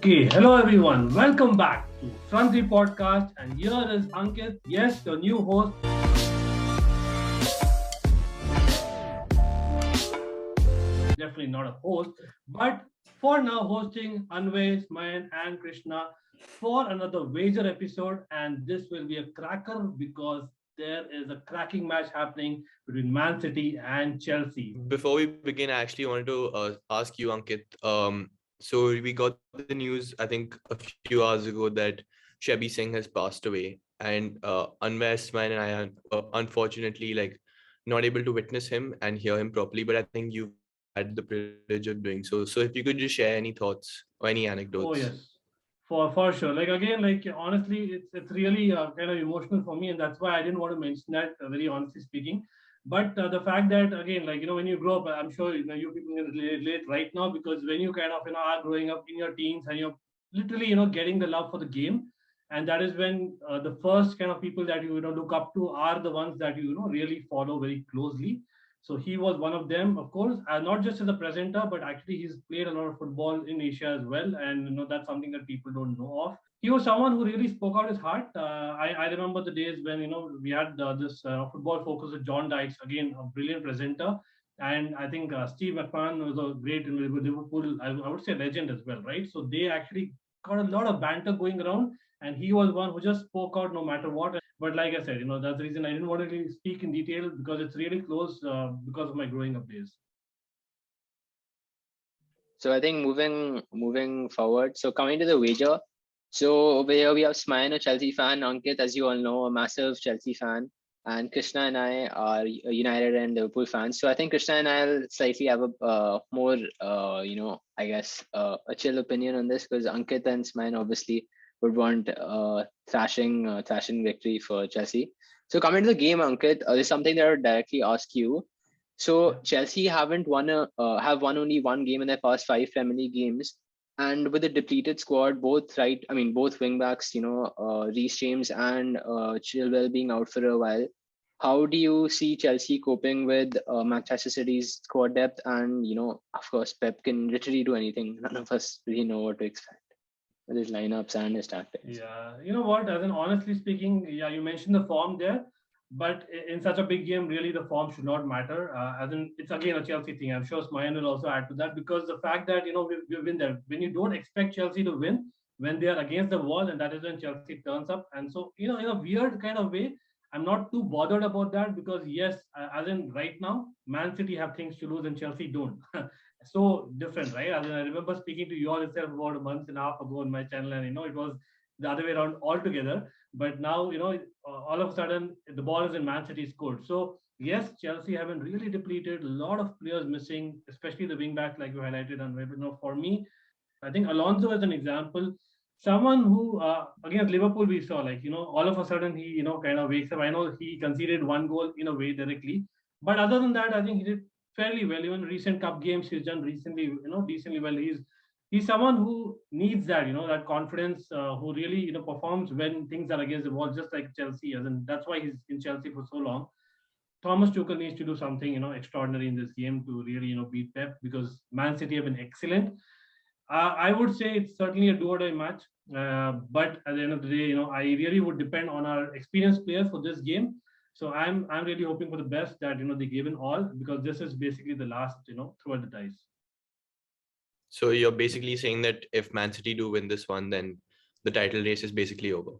Okay, hello everyone. Welcome back to Swansea Podcast, and here is Ankit. Yes, your new host. Definitely not a host, but for now hosting Anvay, Smayan, and Krishna for another wager episode. And this will be a cracker because there is a cracking match happening between Man City and Chelsea. Before we begin, I actually wanted to ask you, Ankit. So we got the news, I think, a few hours ago that Shebi Singh has passed away, and Anvest, mine, and I are unfortunately not able to witness him and hear him properly. But I think you've had the privilege of doing so. So if you could just share any thoughts or any anecdotes. Oh yes, for sure. Like again, like honestly, it's really kind of emotional for me, and that's why I didn't want to mention that. Very honestly speaking, but the fact that again, like when you grow up, I'm sure you people can relate right now because when you kind of are growing up in your teens and you're literally getting the love for the game, and that is when the first kind of people that you look up to are the ones that you really follow very closely. So he was one of them, of course, not just as a presenter, but actually he's played a lot of football in Asia as well, and that's something that people don't know of. He was someone who really spoke out his heart. I remember the days when we had this football focus with John Dykes, again a brilliant presenter, and I think Steve McMahon was a great Liverpool, I would say legend as well, right? So they actually got a lot of banter going around, and he was one who just spoke out no matter what. But like I said, that's the reason I didn't want to really speak in detail because it's really close because of my growing up days. So I think moving forward. So coming to the wager. So over here we have Smayan, a Chelsea fan, Ankit, as you all know, a massive Chelsea fan, and Krishna and I are United and Liverpool fans. So I think Krishna and I will slightly have a more, I guess, a chill opinion on this because Ankit and Smayan obviously would want thrashing victory for Chelsea. So coming to the game, Ankit, this is something that I would directly ask you. Yeah. So Chelsea have won only one game in their past five Premier League games, and with a depleted squad, both wing backs, Reece James and Chilwell being out for a while. How do you see Chelsea coping with Manchester City's squad depth? And of course, Pep can literally do anything. None of us really know what to expect with his lineups and his tactics. Yeah, you know what? As in honestly speaking, yeah, you mentioned the form there, but in such a big game, really the form should not matter. As in, it's again a Chelsea thing. I'm sure Smayan will also add to that because the fact that we've been there when you don't expect Chelsea to win when they are against the wall, and that is when Chelsea turns up. And so in a weird kind of way, I'm not too bothered about that because yes, as in right now, Man City have things to lose and Chelsea don't. So different, right? I mean, I remember speaking to you all itself about a month and a half ago on my channel, and it was the other way around altogether. But now, all of a sudden, the ball is in Man City's court. So yes, Chelsea haven't really depleted. A lot of players missing, especially the wing back, like you highlighted. And for me, I think Alonso is an example. Someone who against Liverpool we saw all of a sudden he kind of wakes up. I know he conceded one goal in a way directly, but other than that, I think he did fairly well. Even recent cup games he's done recently, decently well. He's someone who needs that that confidence, who really performs when things are against the wall, just like Chelsea, and that's why he's in Chelsea for so long. Thomas Tuchel needs to do something extraordinary in this game to really beat Pep because Man City have been excellent. I would say it's certainly a do or die match. But at the end of the day, I really would depend on our experienced players for this game. So I'm really hoping for the best that they give in all because this is basically the last throw at the dice. So you're basically saying that if Man City do win this one, then the title race is basically over.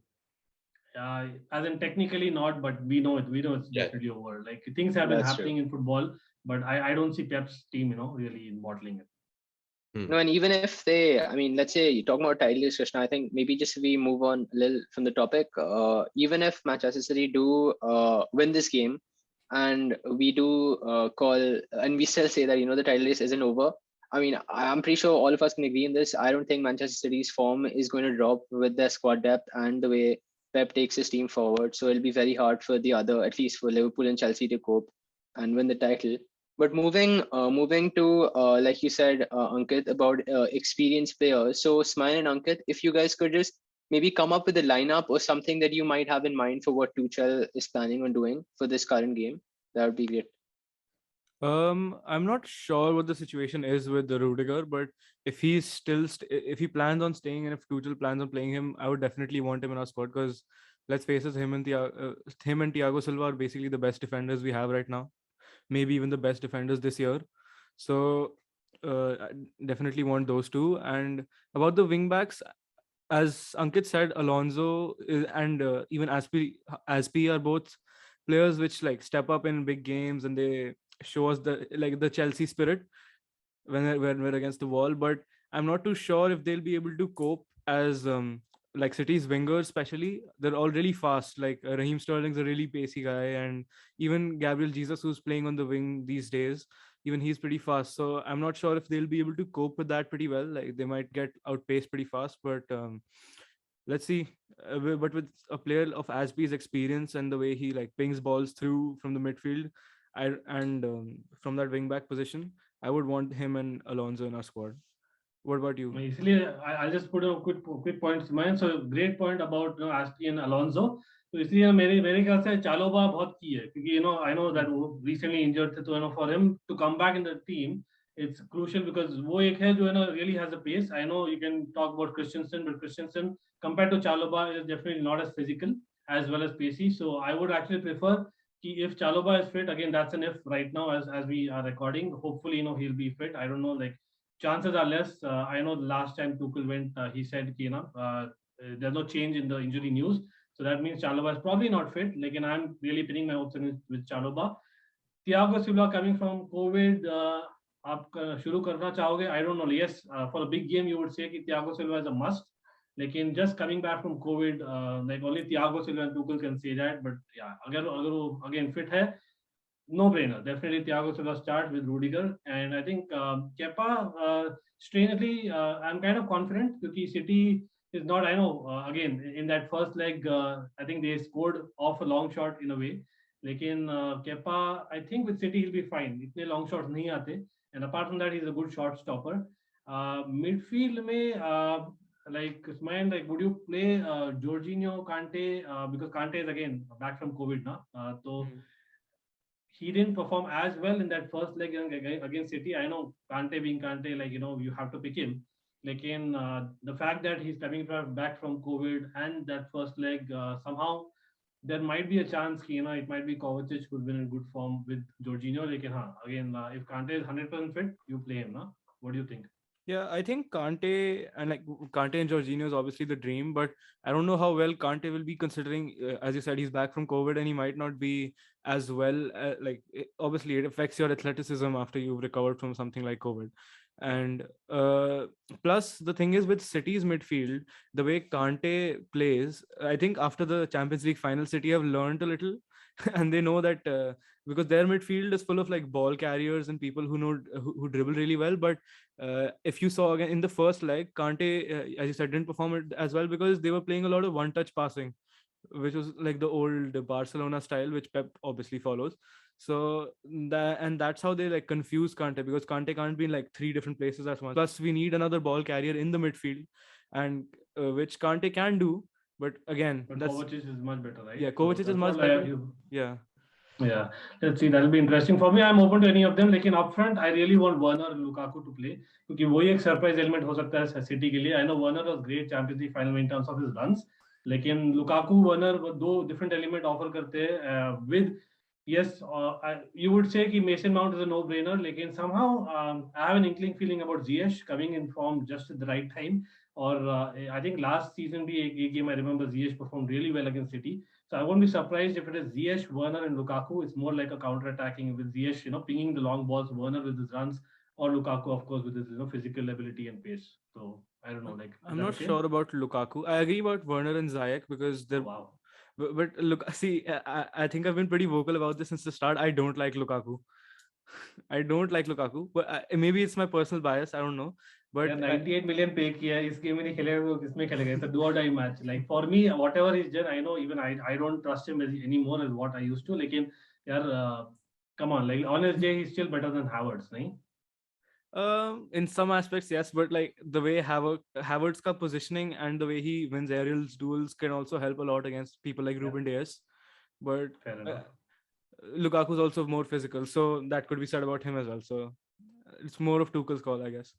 As in technically not, but we know it. We know it's definitely over. Like things have been happening in football, but I don't see Pep's team really bottling it. No, and even if they, let's say you talk about title race, Krishna, I think maybe just we move on a little from the topic. Even if Manchester City do win this game, and we do call, and we still say that the title race isn't over. I'm pretty sure all of us can agree in this. I don't think Manchester City's form is going to drop with their squad depth and the way Pep takes his team forward. So it'll be very hard for the other, at least for Liverpool and Chelsea, to cope and win the title. But moving to like you said, Ankit, about experienced players. So Smayan and Ankit, if you guys could just maybe come up with a lineup or something that you might have in mind for what Tuchel is planning on doing for this current game, that would be great. I'm not sure what the situation is with the Rudiger, but if he's still if he plans on staying and if Tuchel plans on playing him, I would definitely want him in our squad because let's face it, him and Thiago Silva are basically the best defenders we have right now, maybe even the best defenders this year. So I definitely want those two. And about the wing backs, as Ankit said, Alonso and even Aspi are both players which like step up in big games and they show us the Chelsea spirit when we're against the wall. But I'm not too sure if they'll be able to cope as like City's wingers, especially. They're all really fast. Like Raheem Sterling's a really pacey guy, and even Gabriel Jesus, who's playing on the wing these days, even he's pretty fast. So I'm not sure if they'll be able to cope with that pretty well. Like they might get outpaced pretty fast, but let's see. But with a player of Asby's experience and the way he like pings balls through from the midfield, from that wing back position, I would want him and Alonso in our squad. What about you? इसलिए I'll just put a quick points mine. So great point about Aspi and Alonso. तो इसलिए मेरे ख्याल से चालोबा बहुत की है क्योंकि I know that वो recently injured थे तो for him to come back in the team it's crucial because वो एक है जो really has a pace. I know you can talk about Christensen, but Christensen compared to Chalobah is definitely not as physical as well as pacey. So I would actually prefer if Chalobah is fit, again that's an if right now as we are recording. Hopefully he'll be fit. I don't know, like chances are less. I know the last time Tuchel went, he said there's no change in the injury news. So that means Chalobah is probably not fit. Like, and I'm really pinning my hopes with Chalobah. Thiago Silva coming from COVID, आप शुरू करना चाहोगे? I don't know. Yes, for a big game you would say कि Thiago Silva is a must. लेकिन just coming back from COVID, like only Thiago Silva and Tuchel can say that. But yeah, अगर वो again fit है, no brainer. Definitely Thiago Silva start with Rudiger, and I think Kepa. Strangely, I'm kind of confident because City is not. I know again in that first leg, I think they scored off a long shot in a way. लेकिन Kepa, I think with City he'll be fine. इतने long shots नहीं आते, and apart from that, he's a good shot stopper. Midfield में like Ismail, like would you play Jorginho, Kante because Kante is again back from COVID now, so. He didn't perform as well in that first leg against City. I know Kante being Kante, like you have to pick him. Like in the fact that he's coming back from COVID and that first leg, somehow there might be a chance, it might be Kovacic who's been in good form with Jorginho. Like again, if Kante is 100% fit, you play him. Na? What do you think? Yeah, I think Kante and Jorginho is obviously the dream, but I don't know how well Kante will be considering, as you said, he's back from COVID and he might not be as well. Obviously, it affects your athleticism after you've recovered from something like COVID. And plus, the thing is with City's midfield, the way Kante plays, I think after the Champions League final, City have learned a little, and they know that because their midfield is full of like ball carriers and people who dribble really well, but if you saw again in the first leg, Kante, as you said, didn't perform it as well because they were playing a lot of one-touch passing, which was like the old Barcelona style, which Pep obviously follows. So that's how they like confuse Kante because Kante can't be in like 3 different places at once. Plus, we need another ball carrier in the midfield, and which Kante can do. But again, Kovacic is much better, right? Yeah, Kovacic is much better. Yeah. Yeah, let's see. That'll be interesting for me. I'm open to any of them. लेकिन upfront, I really want Werner and Lukaku to play क्योंकि वही एक surprise element हो सकता है City के लिए. I know Werner was great Champions League final in terms of his runs, लेकिन Lukaku, Werner दो different element offer करते हैं. With yes, you would say कि Mason Mount is a no-brainer, लेकिन somehow I have an inkling feeling about Ziyech coming in form just at the right time. Or I think last season भी एक game I remember Ziyech performed really well against City. So I won't be surprised if it is Ziyech, Werner, and Lukaku. It's more like a counter-attacking with Ziyech, pinging the long balls, Werner with his runs, or Lukaku, of course, with his physical ability and pace. So I don't know. Like I'm not sure about Lukaku. I agree about Werner and Ziyech because they're. Oh, wow. But look, see, I think I've been pretty vocal about this since the start. I don't like Lukaku. I don't like Lukaku, but maybe it's my personal bias. I don't know. But 98 million pay किया इस game में नहीं खेलेगा वो किसमें खेलेगा? It's a do or die match. Like for me, whatever he's done, I know even I don't trust him anymore as what I used to. लेकिन यार, come on, like on his day he's still better than Havertz, नहीं? In some aspects, yes, but like the way Havertz's positioning and the way he wins aerial duels can also help a lot against people like Ruben Dias. But Lukaku is also more physical, so that could be said about him as well. So it's more of Tuchel's call, I guess.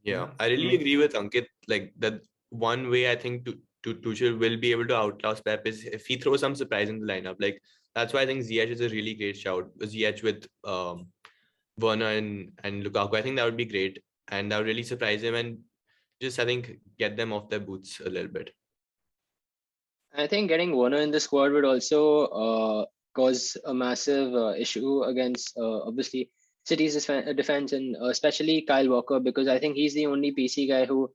Yeah, Yeah. I really agree with Ankit. Like that one way I think Tuchel will be able to outlast Pep is if he throws some surprise in the lineup. Like that's why I think Ziyech is a really great shout. Ziyech with Werner and Lukaku. I think that would be great, and that would really surprise him and just I think get them off their boots a little bit. I think getting Warner in the squad would also cause a massive issue against obviously City's defense and especially Kyle Walker, because I think he's the only PC guy who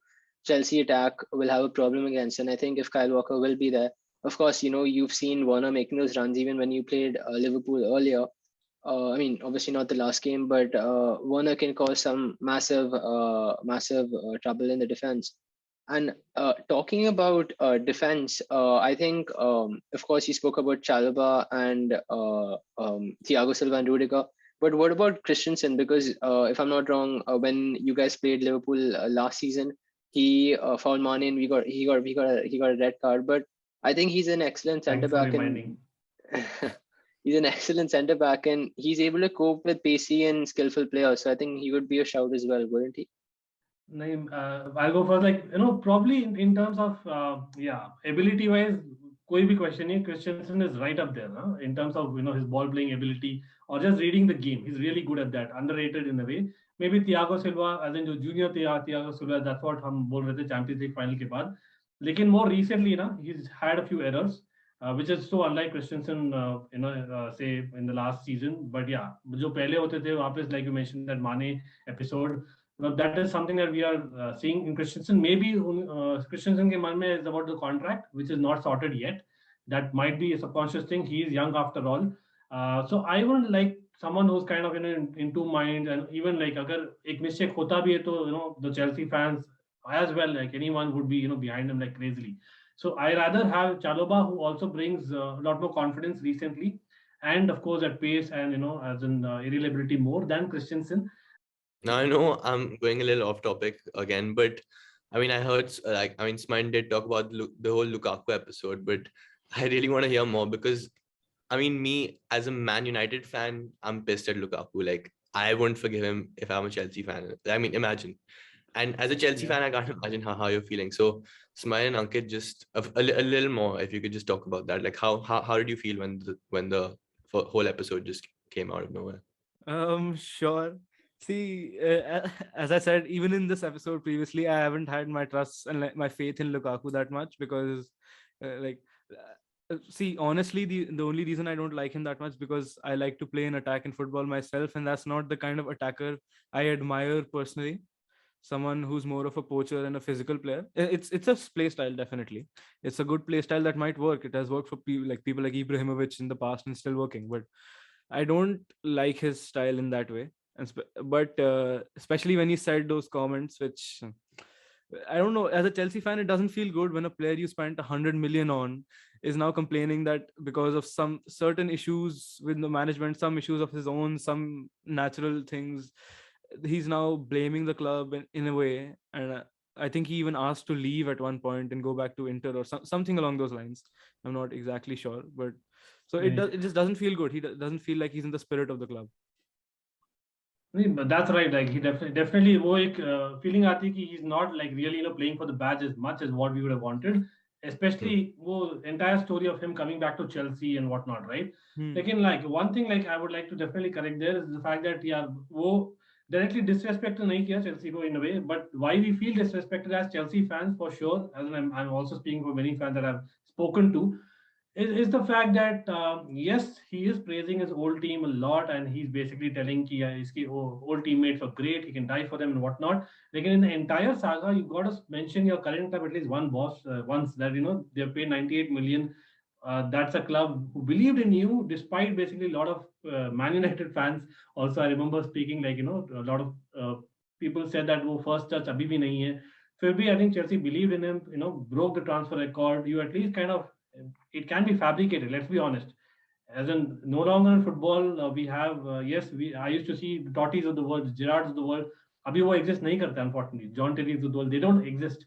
Chelsea attack will have a problem against. And I think if Kyle Walker will be there, of course, you've seen Warner making those runs even when you played Liverpool earlier. I mean, obviously not the last game, but Warner can cause some massive trouble in the defense. And talking about defense, I think, of course, you spoke about Chalobah and Thiago Silva and Rudiger. But what about Christensen? Because if I'm not wrong, when you guys played Liverpool last season, he fouled Mane and he got a red card. But I think he's an excellent centre Thanks for back and reminding. he's an excellent centre back and he's able to cope with pacey and skillful players. So I think he would be a shout as well, wouldn't he? I'll go first. Like probably in terms of ability wise, कोई भी question नहीं. Christensen is right up there, huh? In terms of his ball playing ability or just reading the game. He's really good at that. Underrated in a way. Maybe Thiago Silva, as in जो junior Thiago Silva, that's what हम बोल रहे थे Champions League final के बाद. लेकिन more recently he's had a few errors. Which is so unlike Christensen, say in the last season. But yeah, जो पहले होते थे वापस, like you mentioned that Mane episode. Now that is something that we are seeing in Christensen. Maybe Christensen ke man mein is about the contract, which is not sorted yet. That might be a subconscious thing. He is young after all. So I would like someone who's kind of in two minds, and even like agar ek mistake hota bhi hai to the Chelsea fans as well, like anyone would be behind him like crazily. So I rather have Chalobah, who also brings a lot more confidence recently, and of course at pace and as in irreliability more than Christensen. Now I know I'm going a little off topic again, but I mean I heard Smine did talk about the whole Lukaku episode, but I really want to hear more because I mean me as a Man United fan, I'm pissed at Lukaku. Like I wouldn't forgive him if I'm a Chelsea fan. I mean imagine. And as a Chelsea fan, I can't imagine how you're feeling. So Smile and Ankit, just a little more if you could just talk about that. Like how did you feel when the whole episode just came out of nowhere? Sure. See, as I said, even in this episode previously, I haven't had my trust and my faith in Lukaku that much because, see, honestly, the only reason I don't like him that much because I like to play an attack in football myself, and that's not the kind of attacker I admire personally. Someone who's more of a poacher and a physical player. It's a play style, definitely. It's a good play style that might work. It has worked for people like Ibrahimovic in the past and still working, but I don't like his style in that way. But especially when he said those comments, which I don't know, as a Chelsea fan, it doesn't feel good when a player you spent 100 million on is now complaining that because of some certain issues with the management, some issues of his own, some natural things, he's now blaming the club in a way. And I think he even asked to leave at one point and go back to Inter or something along those lines. I'm not exactly sure, but so it just doesn't feel good. He doesn't feel like he's in the spirit of the club. But that's right. Like he definitely वो एक feeling आती है कि he's not like really playing for the badge as much as what we would have wanted. Especially वो entire story of him coming back to Chelsea and whatnot, right? Again, like one thing like I would like to definitely correct there is the fact that वो directly disrespect नहीं किया Chelsea को in a way, but why we feel disrespected as Chelsea fans for sure, as I'm also speaking for many fans that I've spoken to, is the fact that yes, he is praising his old team a lot, and he's basically telling कि his old teammates are great, he can die for them and whatnot. Like in the entire saga, you got to mention your current club at least once that they've paid 98 million. That's a club who believed in you, despite basically a lot of Man United fans. Also, I remember speaking like a lot of people said that वो first touch अभी भी नहीं है. फिर भी I think Chelsea believed in him. Broke the transfer record. You at least kind of, it can be fabricated, let's be honest. As in, no longer in football, we have I used to see the Totties of the world, Gerrards of the world. Abhi wo exist nahi karte, unfortunately. John Terry's of the world, they don't exist.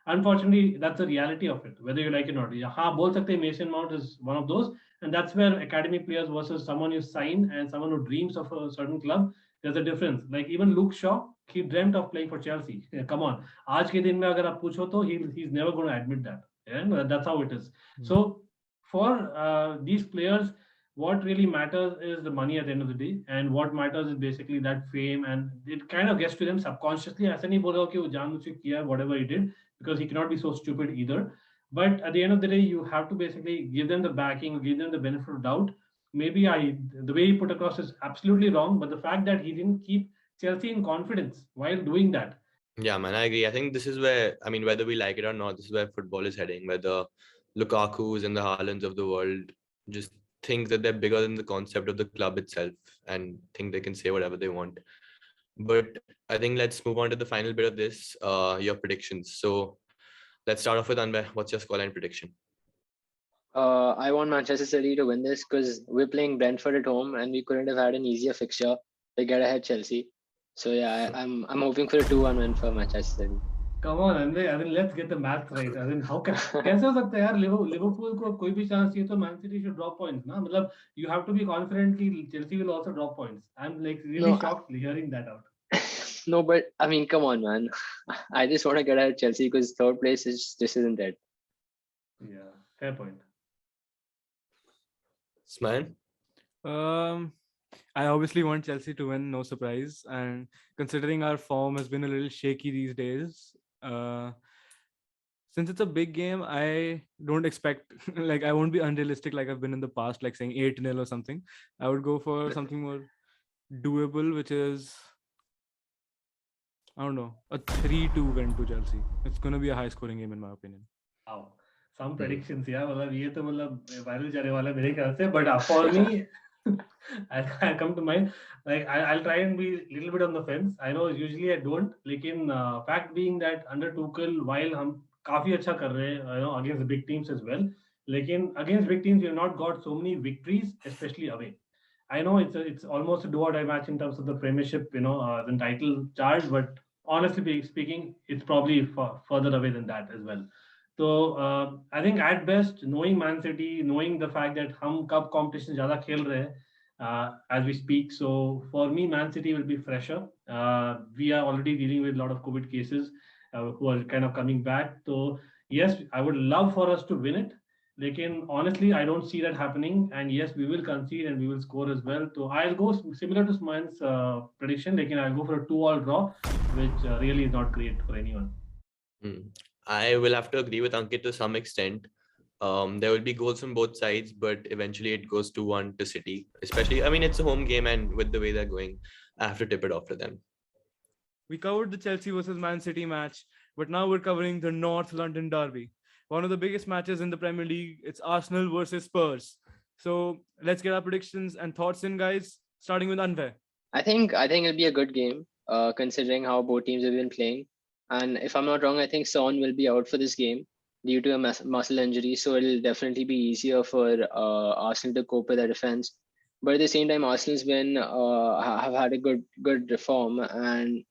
Unfortunately, that's the reality of it, whether you like it or not. हाँ बोल सकते हैं Mason Mount is one of those, and that's where academy players versus someone you sign and someone who dreams of a certain club, there's a difference. Like even Luke Shaw, he dreamt of playing for Chelsea. Yeah, come on. आज के दिन में अगर आप पूछो तो he's never going to admit that. And that's how it is. So for these players, what really matters is the money at the end of the day, and what matters is basically that fame, and it kind of gets to them subconsciously. ऐसा नहीं बोल रहा हूँ कि वो जानबूझ के किया whatever he did, because he cannot be so stupid either. But at the end of the day, you have to basically give them the backing, give them the benefit of doubt. Maybe the way he put across is absolutely wrong, but the fact that he didn't keep Chelsea in confidence while doing that. Yeah, man, I agree. I think this is where, I mean, whether we like it or not, this is where football is heading. Where the Lukakus and the Haalands of the world just think that they're bigger than the concept of the club itself and think they can say whatever they want. But I think let's move on to the final bit of this, your predictions. So let's start off with Anwar. What's your scoreline prediction? I want Manchester City to win this because we're playing Brentford at home and we couldn't have had an easier fixture to get ahead Chelsea. So yeah, I'm hoping for a 2-1 win for Manchester City. Come on, Andre. I mean, let's get the math right. I mean, how can कैसे हो सकता है यार? Liverpool को कोई भी chance चाहिए तो Man City should drop points ना? मतलब you have to be confident कि Chelsea will also drop points. I'm like really shocked hearing that out. No, but I mean, come on, man. I just want to get ahead Chelsea because third place just isn't it. Yeah, fair point. Smayan? I obviously want Chelsea to win, no surprise. And considering our form has been a little shaky these days, since it's a big game, I don't expect, like, I won't be unrealistic like I've been in the past, like saying 8-0 or something. I would go for something more doable, which is, I don't know, a 3-2 win to Chelsea. It's going to be a high scoring game in my opinion. Wow. Some predictions, yeah. मतलब ये तो मतलब viral जाने वाला मेरे ख्याल से. But for me, I'll come to mind. Like I'll try and be a little bit on the fence. I know usually I don't. लेकिन fact being that under Tuchel, while हम काफी अच्छा कर रहे हैं, you know, against the big teams as well. लेकिन against big teams, we have not got so many victories, especially away. I know it's almost a do or die match in terms of the Premiership, you know, the title charge. But honestly speaking, it's probably further away than that as well. So I think at best, knowing Man City, knowing the fact that हम cup competition ज़्यादा खेल रहे हैं as we speak. So for me, Man City will be fresher. We are already dealing with a lot of COVID cases who are kind of coming back. So yes, I would love for us to win it. Lekin honestly, I don't see that happening. And yes, we will concede and we will score as well. So I'll go similar to Smayan's prediction. Lekin I'll go for a 2-all draw, which really is not great for anyone. I will have to agree with Ankit to some extent. There will be goals from both sides, but eventually it goes 2-1 to City. Especially, I mean, it's a home game, and with the way they're going, I have to tip it off to them. We covered the Chelsea versus Man City match, but now we're covering the North London derby. One of the biggest matches in the Premier League. It's Arsenal versus Spurs. So let's get our predictions and thoughts in, guys. Starting with Anwar. I think it'll be a good game, considering how both teams have been playing. And if I'm not wrong, I think Son will be out for this game due to a muscle injury. So it'll definitely be easier for Arsenal to cope with their defense. But at the same time, Arsenal's been have had a good form, and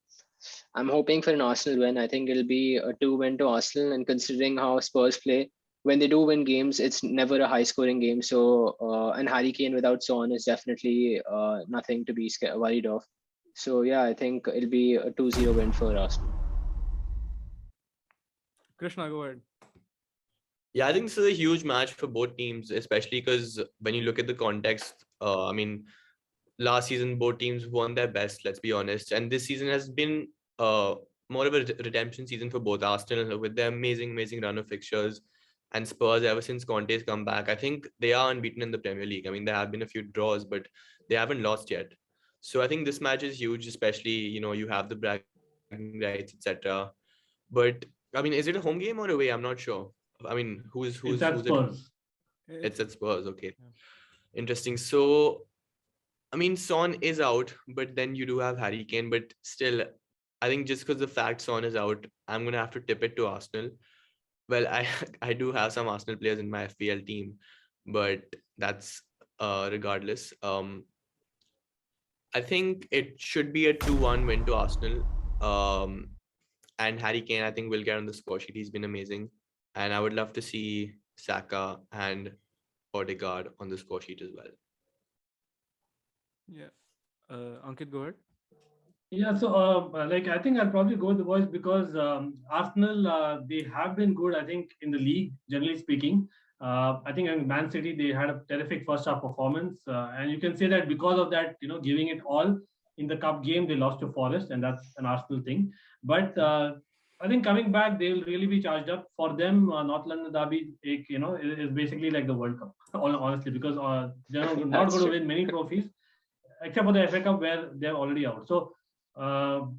I'm hoping for an Arsenal win. I think it'll be a 2-win to Arsenal. And considering how Spurs play, when they do win games, it's never a high-scoring game. So and Harry Kane without Son is definitely nothing to be worried of. So yeah, I think it'll be a 2-0 win for Arsenal. Krishna, go ahead. Yeah, I think this is a huge match for both teams, especially because when you look at the context, I mean, last season both teams won their best, let's be honest. And this season has been more of a redemption season for both. Arsenal with their amazing run of fixtures, and Spurs ever since Conte's come back. I think they are unbeaten in the Premier League. I mean, there have been a few draws, but they haven't lost yet. So I think this match is huge, especially, you know, you have the bragging rights, etc. But I mean, is it a home game or away? I'm not sure. I mean, who's at Spurs? It's at Spurs. Okay, interesting. So, I mean, Son is out, but then you do have Harry Kane. But still, I think just because the fact Son is out, I'm gonna have to tip it to Arsenal. Well, I do have some Arsenal players in my FPL team, but that's regardless. I think it should be a 2-1 win to Arsenal. And Harry Kane, I think, will get on the score sheet. He's been amazing. And I would love to see Saka and Odegaard on the score sheet as well. Yeah. Ankit, go ahead. Yeah, so like I think I'll probably go with the boys because Arsenal they have been good. I think in the league, generally speaking. I think in Man City they had a terrific first half performance, and you can say that because of that, giving it all in the cup game, they lost to Forest, and that's an Arsenal thing. But I think coming back, they'll really be charged up. For them, North London Derby, is basically like the World Cup, honestly, because they're not going That's to true. win many trophies except for the FA Cup where they're already out. So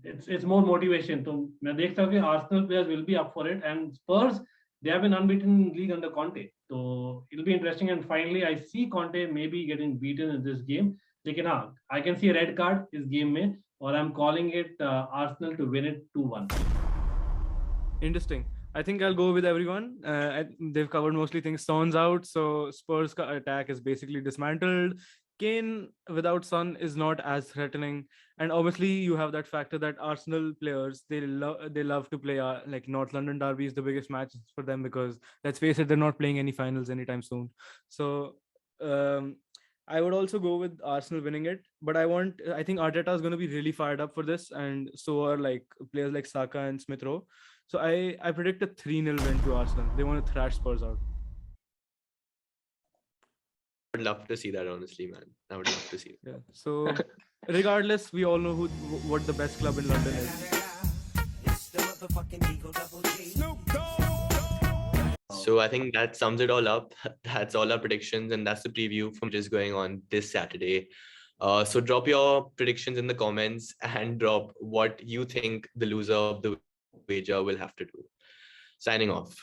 it's more motivation. So मैं देख सकता हूँ कि Arsenal players will be up for it, and Spurs they have been unbeaten in league under Conte. So it'll be interesting. And finally, I see Conte maybe getting beaten in this game. लेकिन हाँ, I can see a red card इस game में, or I'm calling it Arsenal to win it 2-1. Interesting. I think I'll go with everyone. They've covered mostly things. Son's out, so Spurs' attack is basically dismantled. Kane without Son is not as threatening, and obviously you have that factor that Arsenal players they love to play like North London Derby is the biggest match for them because let's face it, they're not playing any finals anytime soon. So I would also go with Arsenal winning it, but I think Arteta is going to be really fired up for this, and so are like players like Saka and Smith Rowe. So I predict a 3-0 win to Arsenal. They want to thrash Spurs out. I would love to see that, honestly, man. I would love to see it. Yeah. So regardless, we all know what the best club in London is. So I think that sums it all up. That's all our predictions, and that's the preview from just going on this Saturday. So drop your predictions in the comments and drop what you think the loser of the wager will have to do. Signing off.